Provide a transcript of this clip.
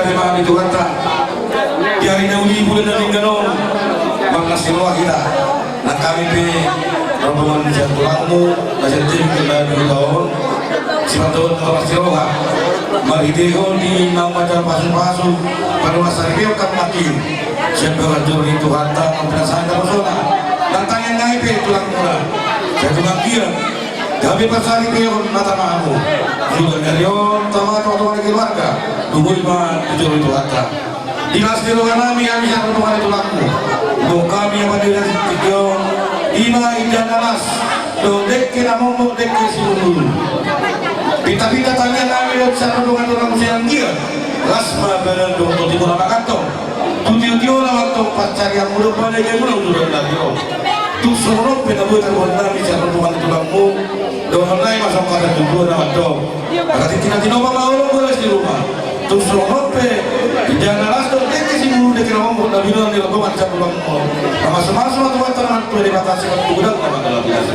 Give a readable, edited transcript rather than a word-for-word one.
memang itu kata biarin uli bulan dari ganon makna siloa kita nah kami pe rombongan jantulangmu masih tim kita 2 tahun simatun kalau siloa marideho di nama dan pasu-pasu pada masa ini akan makin siapa juri itu kata memperasaan persona tentang yang naik pe tulang mula saya tulang kia kami pasari pe mata mahamu juga dari teman-teman keluarga tunggu 5 itu kata dinas di luar kami bisa berdoa itu laku do kami yang pada video ima indah nalas do dek kena mau dek kesulun pita-pita tanya kami do bisa berdoa itu laku siang dia lasma badan do untuk timur apa kantong tujuh lah waktu pacar yang muda pada yang muda udah lagi tu sorok penabuh terbuat kami bisa berdoa itu laku do online masuk pada tujuh nama do berarti tina-tina mau boleh di rumah tu sorok pe jangan langsung sih muda kira ngomong dari bilang di lapangan macam bilang sama-sama tuh teman tuh dibatasi waktu gudang sama dalam biasa